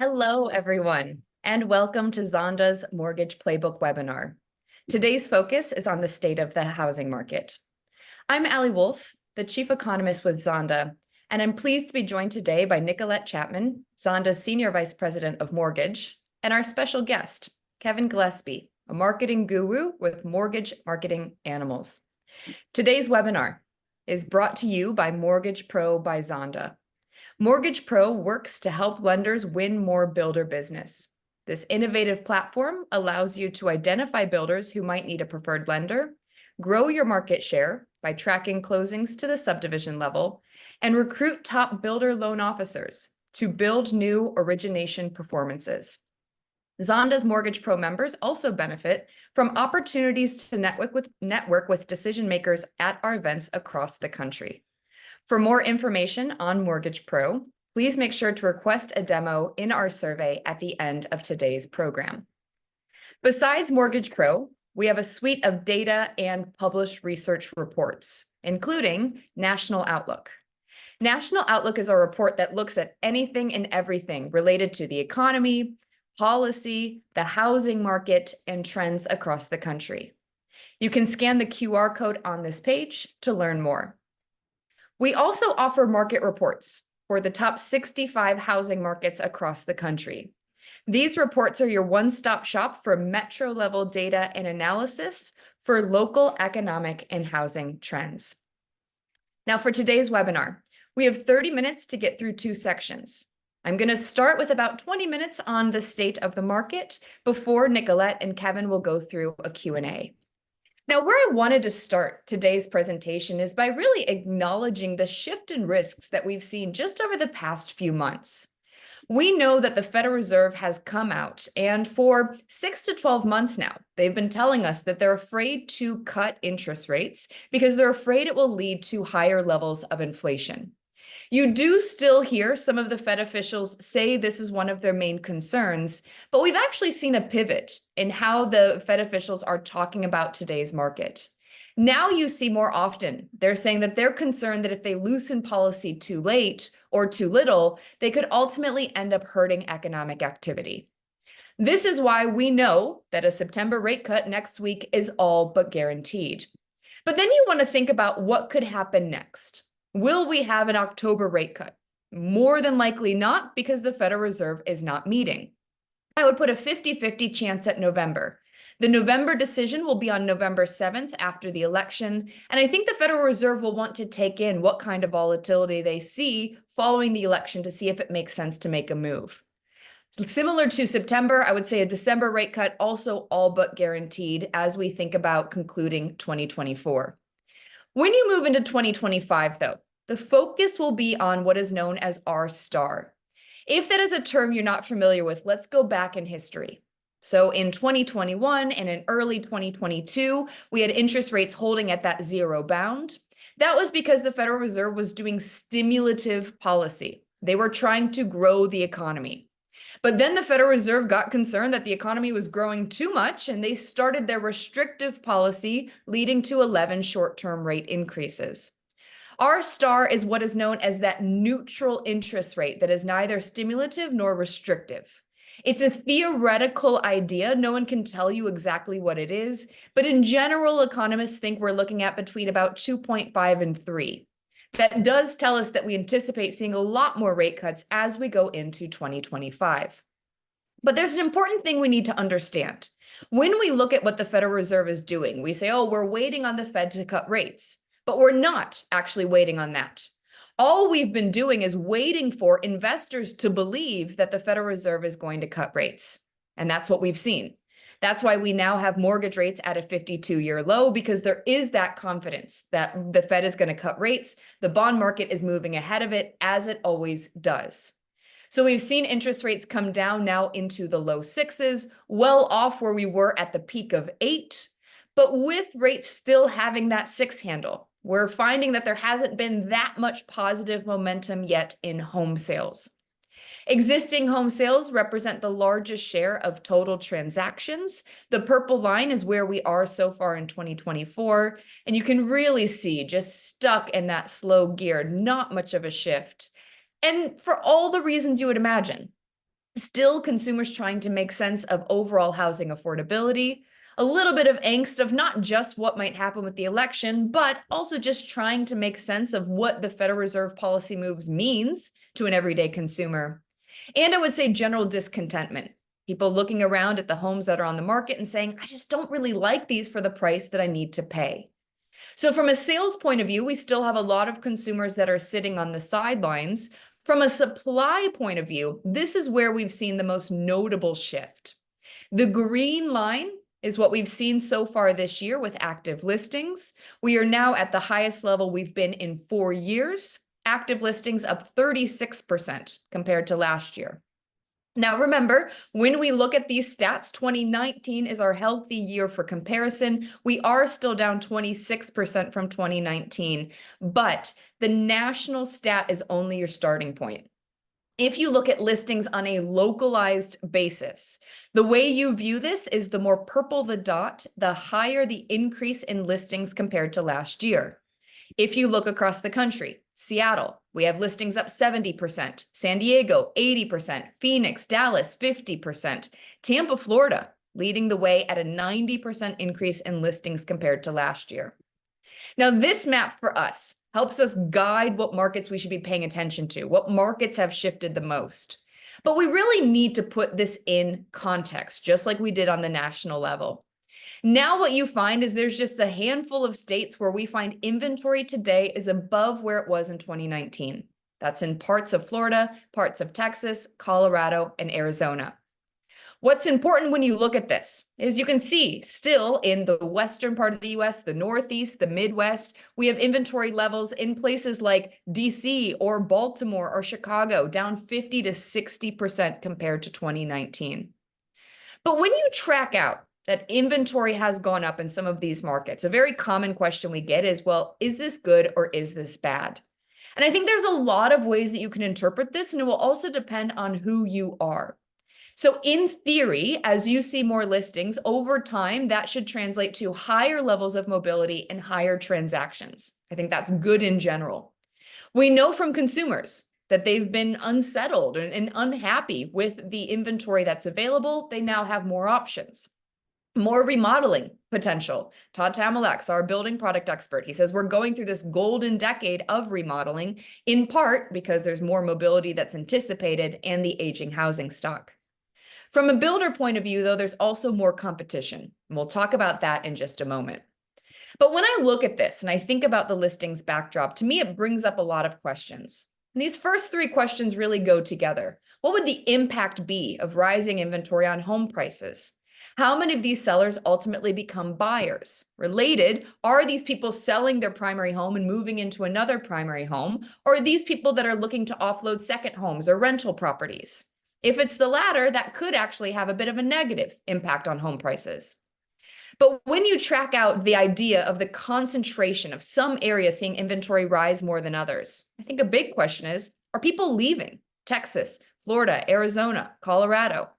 Hello, everyone, and welcome to Zonda's Mortgage Playbook webinar. Today's focus is on the state of the housing market. I'm Allie Wolf, the Chief Economist with Zonda, and I'm pleased to be joined today by Nicollette Chapman, Zonda's Senior Vice President of Mortgage, and our special guest, Kevin Gillespie, a marketing guru with Mortgage Marketing Animals. Today's webinar is brought to you by Mortgage Pro by Zonda. Mortgage Pro works to help lenders win more builder business. This innovative platform allows you to identify builders who might need a preferred lender, grow your market share by tracking closings to the subdivision level, and recruit top builder loan officers to build new origination performances. Zonda's Mortgage Pro members also benefit from opportunities to network with decision makers at our events across the country. For more information on Mortgage Pro, please make sure to request a demo in our survey at the end of today's program. Besides Mortgage Pro, we have a suite of data and published research reports, including National Outlook. National Outlook is a report that looks at anything and everything related to the economy, policy, the housing market, and trends across the country. You can scan the QR code on this page to learn more. We also offer market reports for the top 65 housing markets across the country. These reports are your one-stop shop for metro-level data and analysis for local economic and housing trends. Now, for today's webinar, we have 30 minutes to get through two sections. I'm going to start with about 20 minutes on the state of the market before Nicollette and Kevin will go through a Q&A. Now, where I wanted to start today's presentation is by really acknowledging the shift in risks that we've seen just over the past few months. We know that the Federal Reserve has come out, and for 6 to 12 months now, they've been telling us that they're afraid to cut interest rates because they're afraid it will lead to higher levels of inflation. You do still hear some of the Fed officials say this is one of their main concerns, but we've actually seen a pivot in how the Fed officials are talking about today's market. Now you see more often, they're saying that they're concerned that if they loosen policy too late or too little, they could ultimately end up hurting economic activity. This is why we know that a September rate cut next week is all but guaranteed. But then you want to think about what could happen next. Will we have an October rate cut? More than likely not, because the Federal Reserve is not meeting. I would put a 50-50 chance at November. The November decision will be on November 7th after the election, and I think the Federal Reserve will want to take in what kind of volatility they see following the election to see if it makes sense to make a move. Similar to September, I would say a December rate cut also all but guaranteed as we think about concluding 2024. When you move into 2025, though, the focus will be on what is known as R star. If that is a term you're not familiar with, let's go back in history. So in 2021 and in early 2022, we had interest rates holding at that zero bound. That was because the Federal Reserve was doing stimulative policy. They were trying to grow the economy. But then the Federal Reserve got concerned that the economy was growing too much, and they started their restrictive policy, leading to 11 short-term rate increases. R star is what is known as that neutral interest rate that is neither stimulative nor restrictive. It's a theoretical idea. No one can tell you exactly what it is, but in general, economists think we're looking at between about 2.5 and 3. That does tell us that we anticipate seeing a lot more rate cuts as we go into 2025. But there's an important thing we need to understand. When we look at what the Federal Reserve is doing, we say, oh, we're waiting on the Fed to cut rates, but we're not actually waiting on that. All we've been doing is waiting for investors to believe that the Federal Reserve is going to cut rates. And that's what we've seen. That's why we now have mortgage rates at a 52-year low, because there is that confidence that the Fed is going to cut rates. The bond market is moving ahead of it, as it always does. So we've seen interest rates come down now into the low 6s, well off where we were at the peak of 8. But with rates still having that 6 handle, we're finding that there hasn't been that much positive momentum yet in home sales. Existing home sales represent the largest share of total transactions. The purple line is where we are so far in 2024. And you can really see just stuck in that slow gear, not much of a shift. And for all the reasons you would imagine. Still, consumers trying to make sense of overall housing affordability, a little bit of angst of not just what might happen with the election, but also just trying to make sense of what the Federal Reserve policy moves means to an everyday consumer. And I would say general discontentment. People looking around at the homes that are on the market and saying, I just don't really like these for the price that I need to pay. So from a sales point of view, we still have a lot of consumers that are sitting on the sidelines. From a supply point of view, this is where we've seen the most notable shift. The green line is what we've seen so far this year with active listings. We are now at the highest level we've been in 4 years. Active listings up 36% compared to last year. Now, remember, when we look at these stats, 2019 is our healthy year for comparison. We are still down 26% from 2019, but the national stat is only your starting point. If you look at listings on a localized basis, the way you view this is the more purple the dot, the higher the increase in listings compared to last year. If you look across the country, Seattle, we have listings up 70%, San Diego, 80%, Phoenix, Dallas, 50%, Tampa, Florida, leading the way at a 90% increase in listings compared to last year. Now, this map for us helps us guide what markets we should be paying attention to, what markets have shifted the most. But we really need to put this in context, just like we did on the national level. Now what you find is there's just a handful of states where we find inventory today is above where it was in 2019. That's in parts of Florida, parts of Texas, Colorado, and Arizona. What's important when you look at this is you can see still in the western part of the US, the Northeast, the Midwest, we have inventory levels in places like DC or Baltimore or Chicago down 50 to 60% compared to 2019. But when you track out that inventory has gone up in some of these markets, a very common question we get is, well, is this good or is this bad? And I think there's a lot of ways that you can interpret this, and it will also depend on who you are. So in theory, as you see more listings over time, that should translate to higher levels of mobility and higher transactions. I think that's good in general. We know from consumers that they've been unsettled and unhappy with the inventory that's available. They now have more options. More remodeling potential. Todd Tamalak's our building product expert. He says we're going through this golden decade of remodeling, in part because there's more mobility that's anticipated and the aging housing stock. From a builder point of view, though, there's also more competition. And we'll talk about that in just a moment. But when I look at this and I think about the listings backdrop, to me, it brings up a lot of questions. And these first 3 questions really go together. What would the impact be of rising inventory on home prices? How many of these sellers ultimately become buyers? Related, are these people selling their primary home and moving into another primary home? Or are these people that are looking to offload second homes or rental properties? If it's the latter, that could actually have a bit of a negative impact on home prices. But when you track out the idea of the concentration of some areas seeing inventory rise more than others, I think a big question is, are people leaving Texas, Florida, Arizona, Colorado?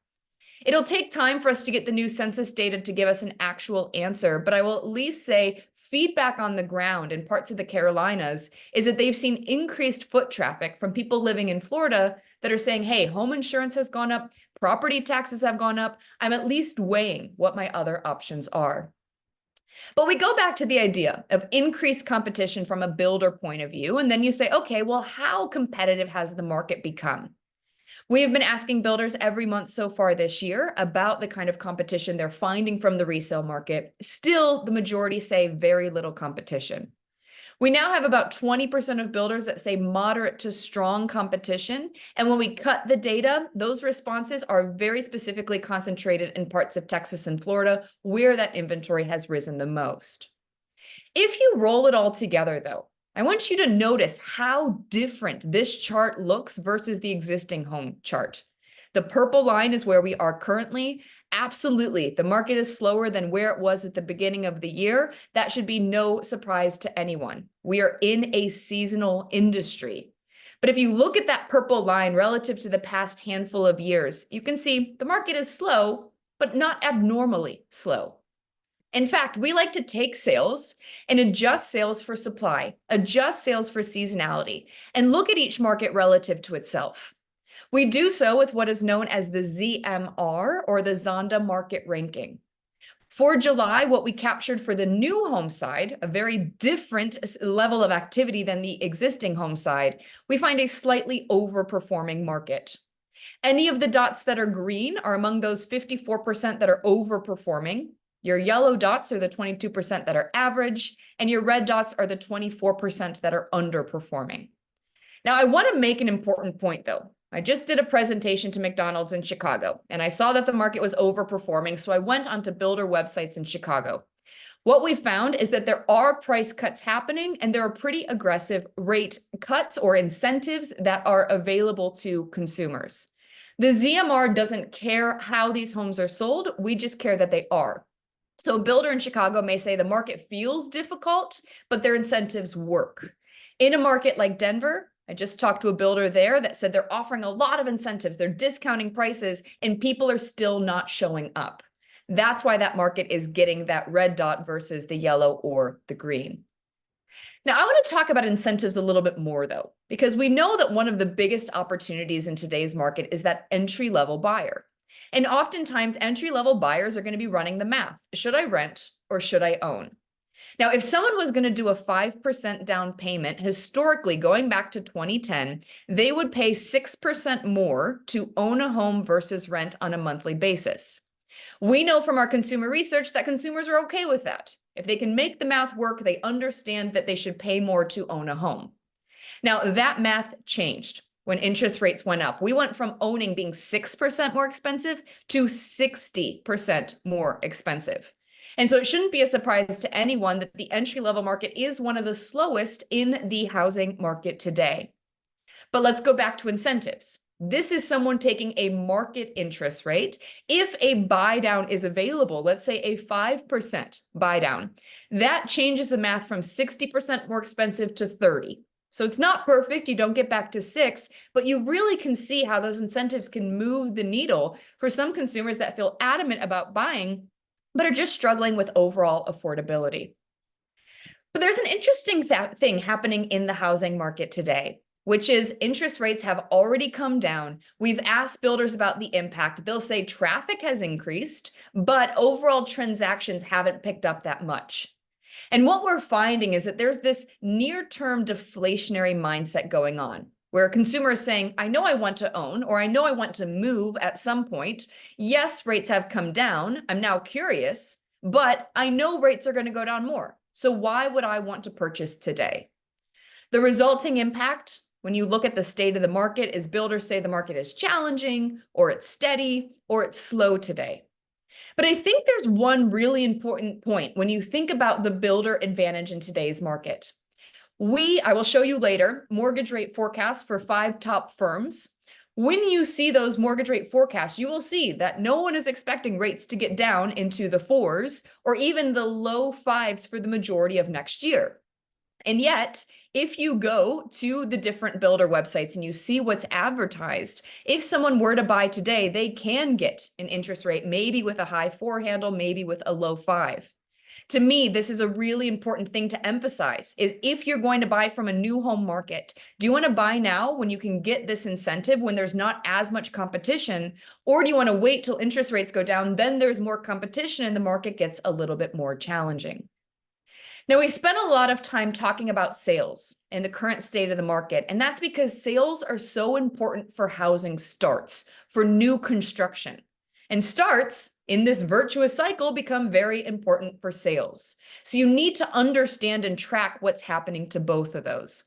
It'll take time for us to get the new census data to give us an actual answer, but I will at least say feedback on the ground in parts of the Carolinas is that they've seen increased foot traffic from people living in Florida that are saying, hey, home insurance has gone up, property taxes have gone up. I'm at least weighing what my other options are. But we go back to the idea of increased competition from a builder point of view, and then you say, okay, well, how competitive has the market become? We have been asking builders every month so far this year about the kind of competition they're finding from the resale market. Still, the majority say very little competition. We now have about 20% of builders that say moderate to strong competition. And when we cut the data, those responses are very specifically concentrated in parts of Texas and Florida, where that inventory has risen the most. If you roll it all together, though, I want you to notice how different this chart looks versus the existing home chart. The purple line is where we are currently. Absolutely, the market is slower than where it was at the beginning of the year. That should be no surprise to anyone. We are in a seasonal industry. But if you look at that purple line relative to the past handful of years, you can see the market is slow, but not abnormally slow. In fact, we like to take sales and adjust sales for supply, adjust sales for seasonality, and look at each market relative to itself. We do so with what is known as the ZMR, or the Zonda Market Ranking. For July, what we captured for the new home side, a very different level of activity than the existing home side, we find a slightly overperforming market. Any of the dots that are green are among those 54% that are overperforming. Your yellow dots are the 22% that are average, and your red dots are the 24% that are underperforming. Now, I want to make an important point, though. I just did a presentation to McDonald's in Chicago, and I saw that the market was overperforming, so I went onto builder websites in Chicago. What we found is that there are price cuts happening, and there are pretty aggressive rate cuts or incentives that are available to consumers. The ZMR doesn't care how these homes are sold. We just care that they are. So a builder in Chicago may say the market feels difficult, but their incentives work. In a market like Denver, I just talked to a builder there that said they're offering a lot of incentives, they're discounting prices, and people are still not showing up. That's why that market is getting that red dot versus the yellow or the green. Now, I want to talk about incentives a little bit more, though, because we know that one of the biggest opportunities in today's market is that entry-level buyer. And oftentimes, entry-level buyers are going to be running the math. Should I rent or should I own? Now, if someone was going to do a 5% down payment, historically, going back to 2010, they would pay 6% more to own a home versus rent on a monthly basis. We know from our consumer research that consumers are okay with that. If they can make the math work, they understand that they should pay more to own a home. Now, that math changed when interest rates went up. We went from owning being 6% more expensive to 60% more expensive. And so it shouldn't be a surprise to anyone that the entry-level market is one of the slowest in the housing market today. But let's go back to incentives. This is someone taking a market interest rate. If a buy down is available, let's say a 5% buy down, that changes the math from 60% more expensive to 30. So it's not perfect, you don't get back to 6, but you really can see how those incentives can move the needle for some consumers that feel adamant about buying, but are just struggling with overall affordability. But there's an interesting thing happening in the housing market today, which is interest rates have already come down. We've asked builders about the impact. They'll say traffic has increased, but overall transactions haven't picked up that much. And what we're finding is that there's this near-term deflationary mindset going on, where a consumer is saying, I know I want to own, or I know I want to move at some point. Yes, rates have come down. I'm now curious, but I know rates are going to go down more. So why would I want to purchase today? The resulting impact, when you look at the state of the market, is builders say the market is challenging, or it's steady, or it's slow today. But I think there's one really important point when you think about the builder advantage in today's market. I will show you later, mortgage rate forecasts for 5 top firms. When you see those mortgage rate forecasts, you will see that no one is expecting rates to get down into the 4s or even the low 5s for the majority of next year. And yet, if you go to the different builder websites and you see what's advertised, if someone were to buy today, they can get an interest rate, maybe with a high 4 handle, maybe with a low 5. To me, this is a really important thing to emphasize, is if you're going to buy from a new home market, do you want to buy now when you can get this incentive, when there's not as much competition, or do you want to wait till interest rates go down, then there's more competition and the market gets a little bit more challenging? Now, we spent a lot of time talking about sales and the current state of the market, and that's because sales are so important for housing starts, for new construction. And starts in this virtuous cycle become very important for sales. So you need to understand and track what's happening to both of those.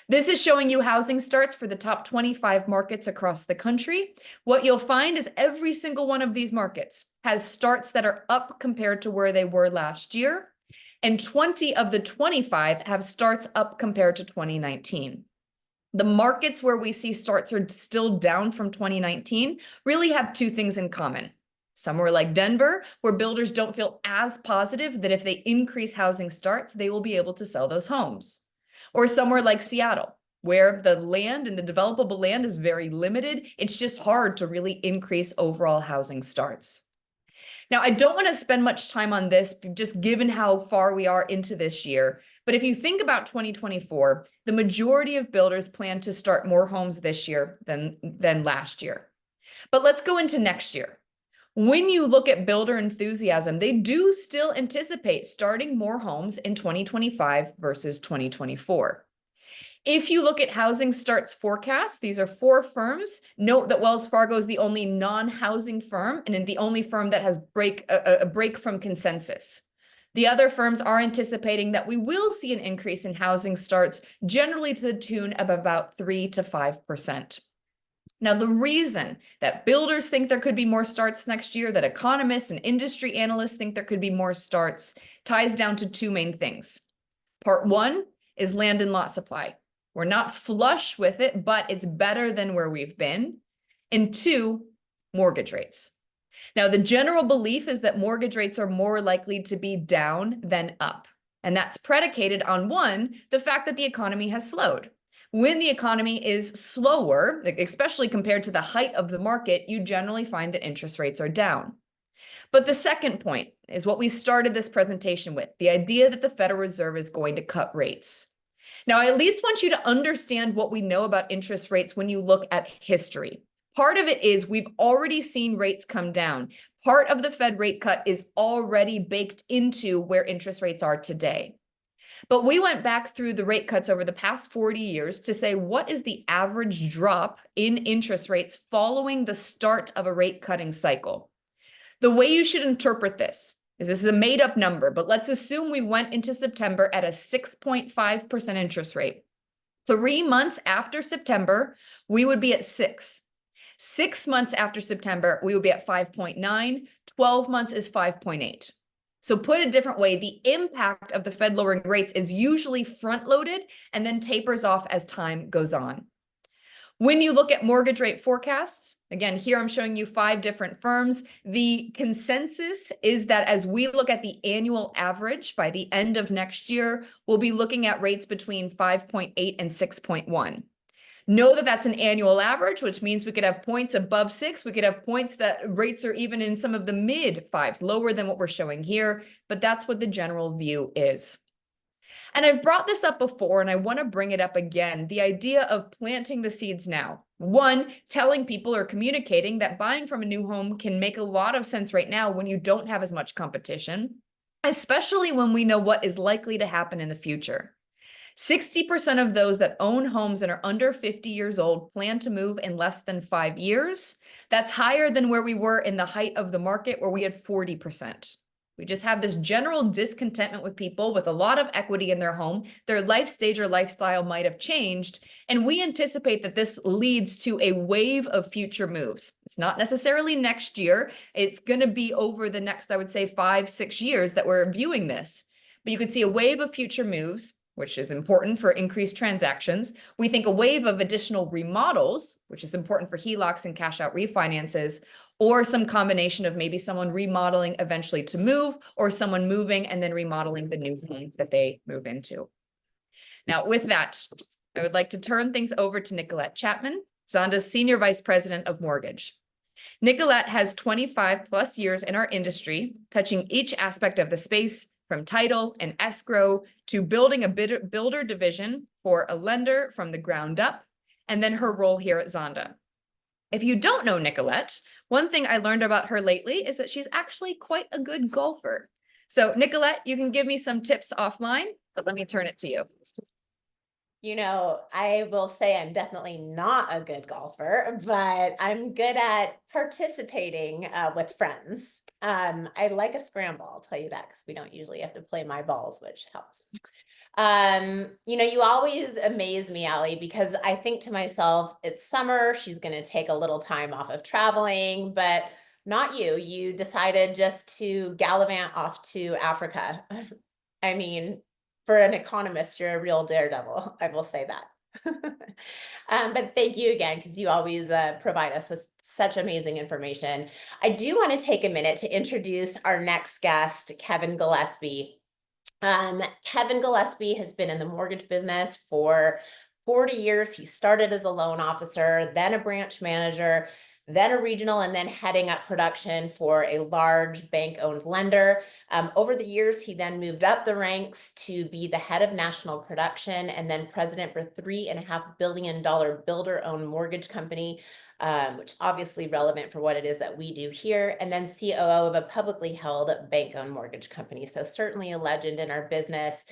This is showing you housing starts for the top 25 markets across the country. What you'll find is every single one of these markets has starts that are up compared to where they were last year. And 20 of the 25 have starts up compared to 2019. The markets where we see starts are still down from 2019 really have 2 things in common. Somewhere like Denver, where builders don't feel as positive that if they increase housing starts, they will be able to sell those homes. Or somewhere like Seattle, where the land and the developable land is very limited. It's just hard to really increase overall housing starts. Now, I don't want to spend much time on this, just given how far we are into this year. But if you think about 2024, the majority of builders plan to start more homes this year than last year. But let's go into next year. When you look at builder enthusiasm, they do still anticipate starting more homes in 2025 versus 2024. If you look at housing starts forecasts, these are 4 firms. Note that Wells Fargo is the only non-housing firm and the only firm that has a break from consensus. The other firms are anticipating that we will see an increase in housing starts, generally to the tune of about 3 to 5%. Now, the reason that builders think there could be more starts next year, that economists and industry analysts think there could be more starts, ties down to 2 main things. Part 1 is land and lot supply. We're not flush with it, but it's better than where we've been. And 2, mortgage rates. Now, the general belief is that mortgage rates are more likely to be down than up. And that's predicated on 1, the fact that the economy has slowed. When the economy is slower, especially compared to the height of the market, you generally find that interest rates are down. But the second point is what we started this presentation with, the idea that the Federal Reserve is going to cut rates. Now, I at least want you to understand what we know about interest rates when you look at history. Part of it is we've already seen rates come down. Part of the Fed rate cut is already baked into where interest rates are today. But we went back through the rate cuts over the past 40 years to say, what is the average drop in interest rates following the start of a rate cutting cycle? The way you should interpret this is a made up number, but let's assume we went into September at a 6.5% interest rate. 3 months after September, we would be at 6. 6 months after September, we would be at 5.9. 12 months is 5.8. So put a different way, the impact of the Fed lowering rates is usually front loaded and then tapers off as time goes on. When you look at mortgage rate forecasts, again, here I'm showing you 5 different firms. The consensus is that as we look at the annual average by the end of next year, we'll be looking at rates between 5.8 and 6.1. Know that that's an annual average, which means we could have points above 6. We could have points that rates are even in some of the mid 5s, lower than what we're showing here, but that's what the general view is. And I've brought this up before, and I want to bring it up again, the idea of planting the seeds now. 1, telling people or communicating that buying from a new home can make a lot of sense right now when you don't have as much competition, especially when we know what is likely to happen in the future. 60% of those that own homes and are under 50 years old plan to move in less than 5 years. That's higher than where we were in the height of the market, where we had 40%. We just have this general discontentment with people with a lot of equity in their home. Their life stage or lifestyle might have changed, and we anticipate that this leads to a wave of future moves. It's not necessarily next year. It's going to be over the next, I would say, 5-6 years that we're viewing this. But you could see a wave of future moves, which is important for increased transactions. We think a wave of additional remodels, which is important for HELOCs and cash out refinances, or some combination of maybe someone remodeling eventually to move, or someone moving and then remodeling the new home that they move into. Now, with that, I would like to turn things over to Nicollette Chapman, Zonda's Senior Vice President of Mortgage. Nicollette has 25 plus years in our industry, touching each aspect of the space, from title and escrow to building a builder division for a lender from the ground up, and then her role here at Zonda. If you don't know Nicollette, one thing I learned about her lately is that she's actually quite a good golfer. So Nicollette, you can give me some tips offline, but let me turn it to you. You know, I will say I'm definitely not a good golfer, but I'm good at participating with friends. I like a scramble, I'll tell you that, because we don't usually have to play my balls, which helps. You know, you always amaze me, Allie, because I think to myself, it's summer, she's going to take a little time off of traveling, but not you. You decided just to gallivant off to Africa. I mean, for an economist, you're a real daredevil. I will say that. But thank you again, because you always provide us with such amazing information. I do want to take a minute to introduce our next guest, Kevin Gillespie. Kevin Gillespie has been in the mortgage business for 40 years. He started as a loan officer, then a branch manager, then a regional, and then heading up production for a large bank-owned lender. Over the years, he then moved up the ranks to be the head of national production and then president for $3.5 billion builder-owned mortgage company, which is obviously relevant for what it is that we do here, and then COO of a publicly held bank-owned mortgage company. So certainly a legend in our business.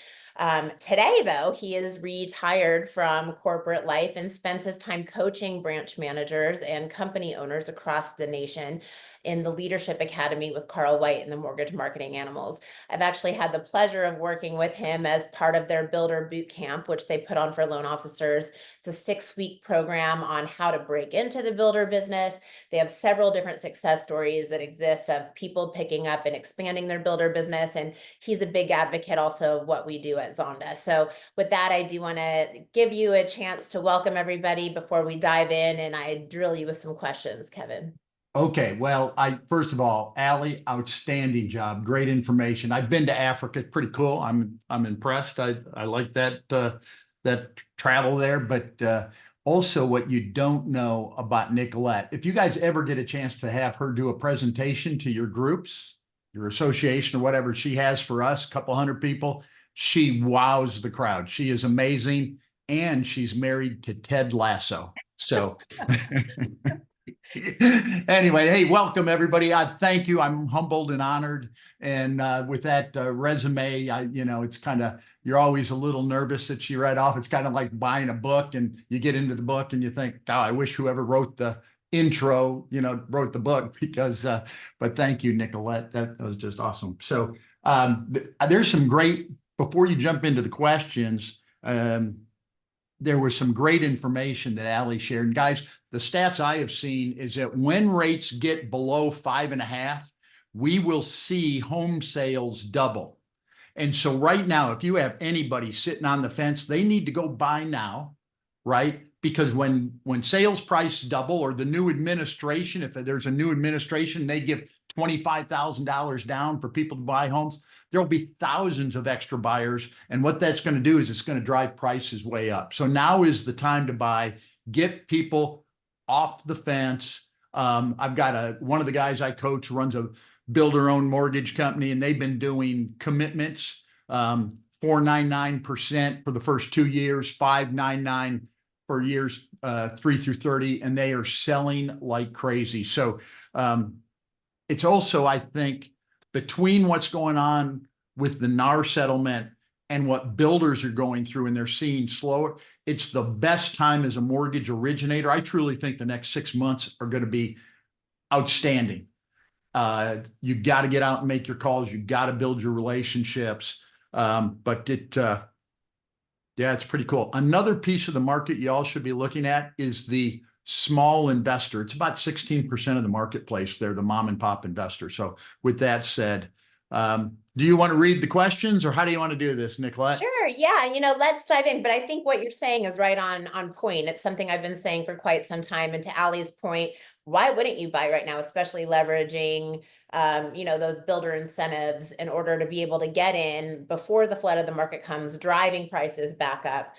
Today, though, he is retired from corporate life and spends his time coaching branch managers and company owners across the nation in the Leadership Academy with Carl White and the Mortgage Marketing Animals. I've actually had the pleasure of working with him as part of their Builder Boot Camp, which they put on for loan officers. It's a 6-week program on how to break into the builder business. They have several different success stories that exist of people picking up and expanding their builder business. And he's a big advocate also of what we do at Zonda. So with that, I do want to give you a chance to welcome everybody before we dive in and I drill you with some questions, Kevin. Okay, well, first of all, Allie, outstanding job, great information. I've been to Africa, it's pretty cool. I'm impressed. I like that travel there, but also what you don't know about Nicollette. If you guys ever get a chance to have her do a presentation to your groups, your association or whatever she has for us, a couple hundred people, she wows the crowd. She is amazing, and she's married to Ted Lasso. So anyway, hey, welcome everybody. Thank you. I'm humbled and honored. And with that resume, it's kind of, you're always a little nervous that you read off. It's kind of like buying a book and you get into the book and you think, oh, I wish whoever wrote the intro, wrote the book because, but thank you, Nicollette. That was just awesome. So there's some great, before you jump into the questions, there was some great information that Allie shared. And guys, the stats I have seen is that when rates get below 5.5, we will see home sales double. And so right now, if you have anybody sitting on the fence, they need to go buy now, right? Because when sales price double, or the new administration, if there's a new administration, they give $25,000 down for people to buy homes, there'll be thousands of extra buyers. And what that's going to do is it's going to drive prices way up. So now is the time to buy, get people off the fence. I've got one of the guys I coach runs a builder-owned mortgage company, and they've been doing commitments, 4.99% for the first 2 years, 5.99 for years 3 through 30, and they are selling like crazy. So it's also, I think, between what's going on with the NAR settlement and what builders are going through and they're seeing slower, it's the best time as a mortgage originator. I truly think the next 6 months are going to be outstanding. You got to get out and make your calls. You got to build your relationships. Yeah, it's pretty cool. Another piece of the market you all should be looking at is the small investor. It's about 16% of the marketplace. They're the mom and pop investor. So with that said, do you want to read the questions, or how do you want to do this, Nicollette? Sure. Yeah. Let's dive in. But I think what you're saying is right on point. It's something I've been saying for quite some time. And to Allie's point, why wouldn't you buy right now, especially leveraging, those builder incentives in order to be able to get in before the flood of the market comes, driving prices back up.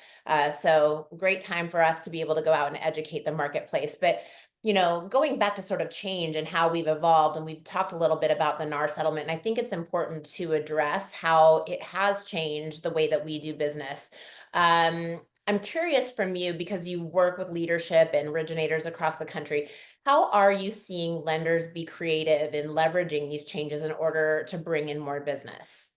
So great time for us to be able to go out and educate the marketplace. But going back to sort of change and how we've evolved, and we've talked a little bit about the NAR settlement, and I think it's important to address how it has changed the way that we do business. I'm curious from you, because you work with leadership and originators across the country, how are you seeing lenders be creative in leveraging these changes in order to bring in more business?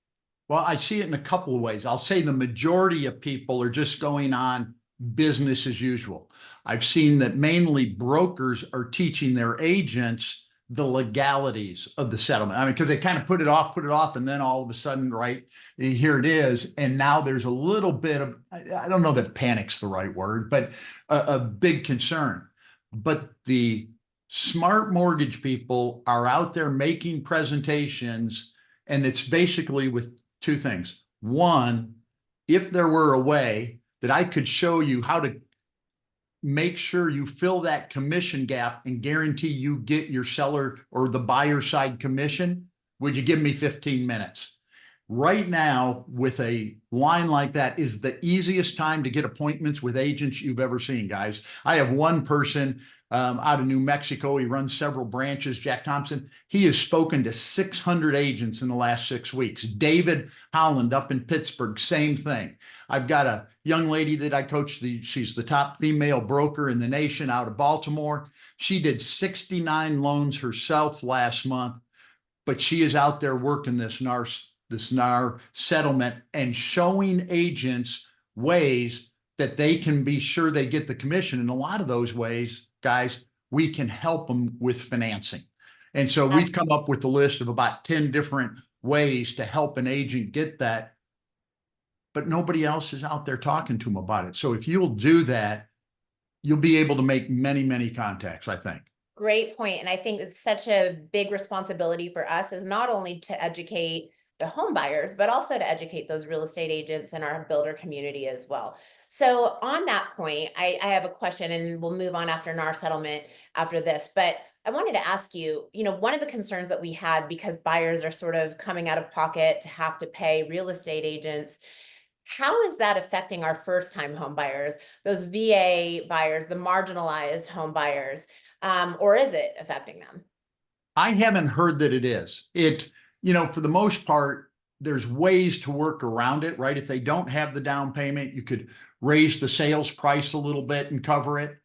Well, I see it in a couple of ways. I'll say the majority of people are just going on business as usual. I've seen that mainly brokers are teaching their agents the legalities of the settlement. I mean, because they kind of put it off, and then all of a sudden, right, here it is. And now there's a little bit of, I don't know that panic's the right word, but a big concern. But the smart mortgage people are out there making presentations, and it's basically with two things. One, if there were a way that I could show you how to make sure you fill that commission gap and guarantee you get your seller or the buyer side commission, would you give me 15 minutes? Right now, with a line like that, is the easiest time to get appointments with agents you've ever seen, guys. I have one person, out of New Mexico. He runs several branches. Jack Thompson, he has spoken to 600 agents in the last 6 weeks. David Holland up in Pittsburgh, same thing. I've got a young lady that I coach. She's the top female broker in the nation out of Baltimore. She did 69 loans herself last month, but she is out there working this NAR settlement and showing agents ways that they can be sure they get the commission. And a lot of those ways, guys, we can help them with financing. And so we've come up with a list of about 10 different ways to help an agent get that, but nobody else is out there talking to them about it. So if you'll do that, you'll be able to make many, many contacts, I think. Great point. And I think it's such a big responsibility for us is not only to educate the home buyers, but also to educate those real estate agents and our builder community as well. So on that point, I have a question, and we'll move on after NAR settlement after this, but I wanted to ask you, one of the concerns that we had, because buyers are sort of coming out of pocket to have to pay real estate agents, how is that affecting our first-time home buyers, those VA buyers, the marginalized home buyers, or is it affecting them? I haven't heard that it is. For the most part, there's ways to work around it, right? If they don't have the down payment, you could raise the sales price a little bit and cover it.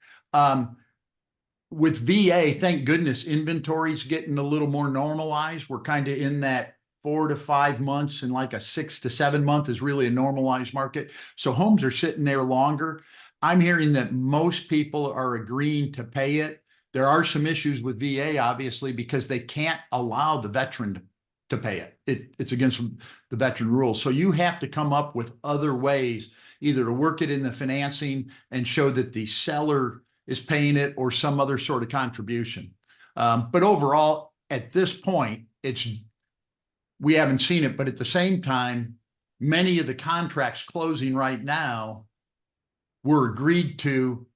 With VA, thank goodness, inventory's getting a little more normalized. We're kind of in that 4 to 5 months, and like a 6 to 7 month is really a normalized market. So homes are sitting there longer. I'm hearing that most people are agreeing to pay it. There are some issues with VA, obviously, because they can't allow the veteran to pay it. It's against the veteran rules. So you have to come up with other ways, either to work it in the financing and show that the seller is paying it, or some other sort of contribution. But overall, at this point, we haven't seen it. But at the same time, many of the contracts closing right now were agreed to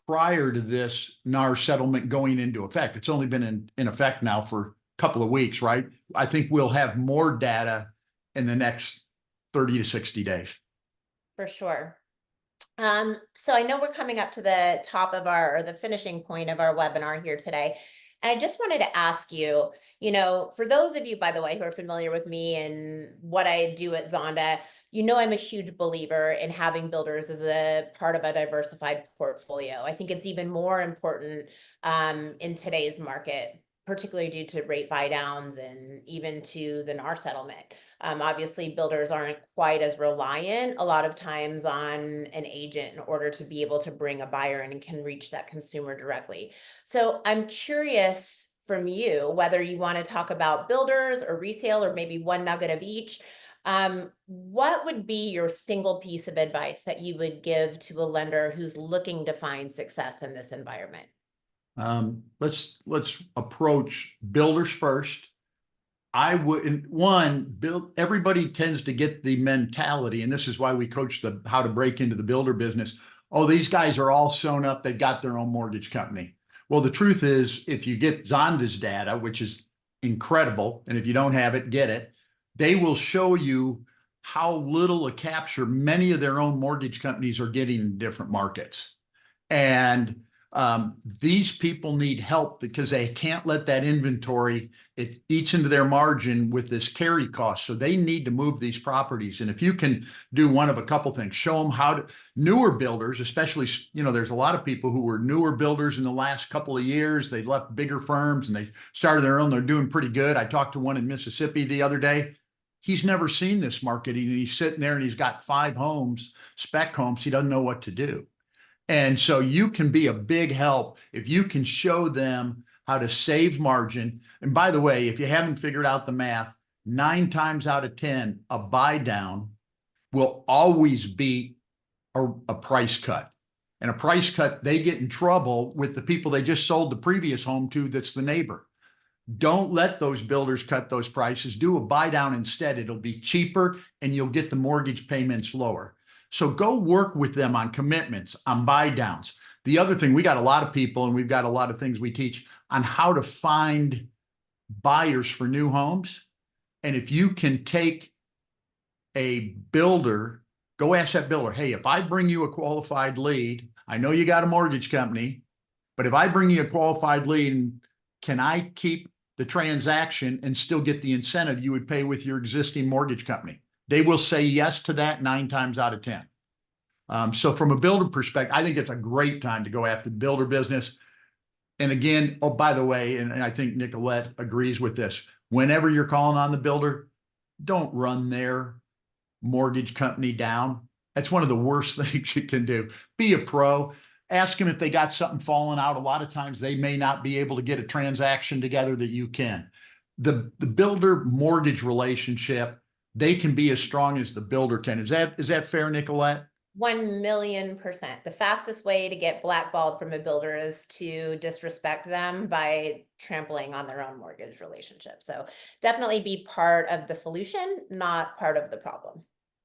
prior to this NAR settlement going into effect. It's only been in effect now for a couple of weeks, right? I think we'll have more data in the next 30 to 60 days. For sure. So I know we're coming up to the top of or the finishing point of our webinar here today. And I just wanted to ask you, for those of you, by the way, who are familiar with me and what I do at Zonda, I'm a huge believer in having builders as a part of a diversified portfolio. I think it's even more important in today's market, particularly due to rate buy downs and even to the NAR settlement. Obviously, builders aren't quite as reliant a lot of times on an agent in order to be able to bring a buyer in and can reach that consumer directly. So I'm curious from you whether you want to talk about builders or resale, or maybe one nugget of each. What would be your single piece of advice that you would give to a lender who's looking to find success in this environment? Let's approach builders first. Everybody tends to get the mentality, and this is why we coach how to break into the builder business. Oh, these guys are all sewn up. They got their own mortgage company. Well, the truth is, if you get Zonda's data, which is incredible, and if you don't have it, get it, they will show you how little a capture many of their own mortgage companies are getting in different markets. And these people need help because they can't let that inventory, it eats into their margin with this carry cost. So they need to move these properties. And if you can do one of a couple things, show them how to, newer builders, especially, there's a lot of people who were newer builders in the last couple of years. They left bigger firms and they started their own. They're doing pretty good. I talked to one in Mississippi the other day. He's never seen this market. He's sitting there and he's got 5 homes, spec homes. He doesn't know what to do. And so you can be a big help if you can show them how to save margin. And by the way, if you haven't figured out the math, 9 times out of 10, a buy down will always beat a price cut. And a price cut, they get in trouble with the people they just sold the previous home to, that's the neighbor. Don't let those builders cut those prices. Do a buy down instead. It'll be cheaper and you'll get the mortgage payments lower. So go work with them on commitments, on buy downs. The other thing, we got a lot of people and we've got a lot of things we teach on how to find buyers for new homes. And if you can take a builder, go ask that builder, hey, if I bring you a qualified lead, I know you got a mortgage company, But if I bring you a qualified lead, can I keep the transaction and still get the incentive you would pay with your existing mortgage company? They will say yes to that 9 times out of 10. So from a builder perspective, I think it's a great time to go after the builder business. And again, oh, by the way, and I think Nicollette agrees with this, whenever you're calling on the builder, don't run their mortgage company down. That's one of the worst things you can do. Be a pro. Ask them if they got something falling out. A lot of times they may not be able to get a transaction together that you can. The builder mortgage relationship, they can be as strong as the builder can. Is that fair, Nicollette? 1,000,000%. The fastest way to get blackballed from a builder is to disrespect them by trampling on their own mortgage relationship. So definitely be part of the solution, not part of the problem.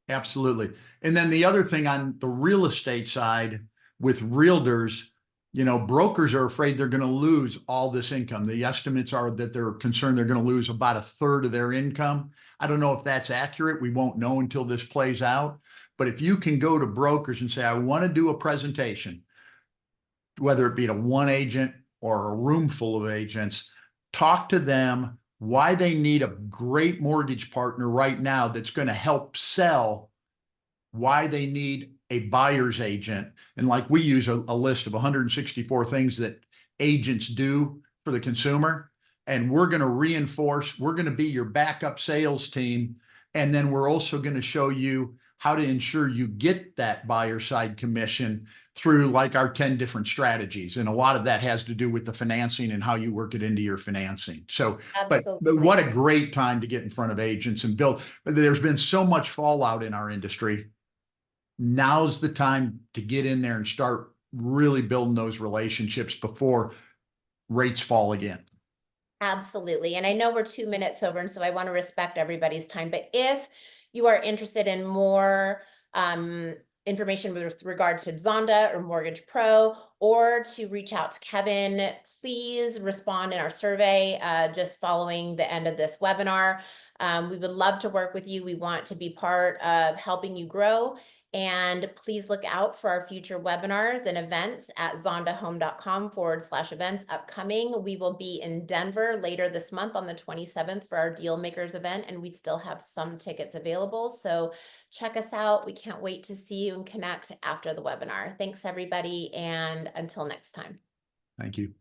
Absolutely. And then the other thing on the real estate side with realtors, brokers are afraid they're going to lose all this income. The estimates are that they're concerned they're going to lose about a third of their income. I don't know if that's accurate. We won't know until this plays out. But if you can go to brokers and say, I want to do a presentation, whether it be to one agent or a room full of agents, talk to them why they need a great mortgage partner right now that's going to help sell, why they need a buyer's agent. And like we use a list of 164 things that agents do for the consumer. And we're going to reinforce, we're going to be your backup sales team. And then we're also going to show you how to ensure you get that buyer side commission through like our 10 different strategies. And a lot of that has to do with the financing and how you work it into your financing. So, but what a great time to get in front of agents and build. There's been so much fallout in our industry. Now's the time to get in there and start really building those relationships before rates fall again. Absolutely. And I know we're 2 minutes over, and so I want to respect everybody's time. But if you are interested in more information with regards to Zonda or Mortgage Pro, or to reach out to Kevin, please respond in our survey just following the end of this webinar. We would love to work with you. We want to be part of helping you grow. And please look out for our future webinars and events at zondahome.com/events upcoming. We will be in Denver later this month on the 27th for our Deal Makers event, and we still have some tickets available. So check us out. We can't wait to see you and connect after the webinar. Thanks, everybody, and until next time. Thank you.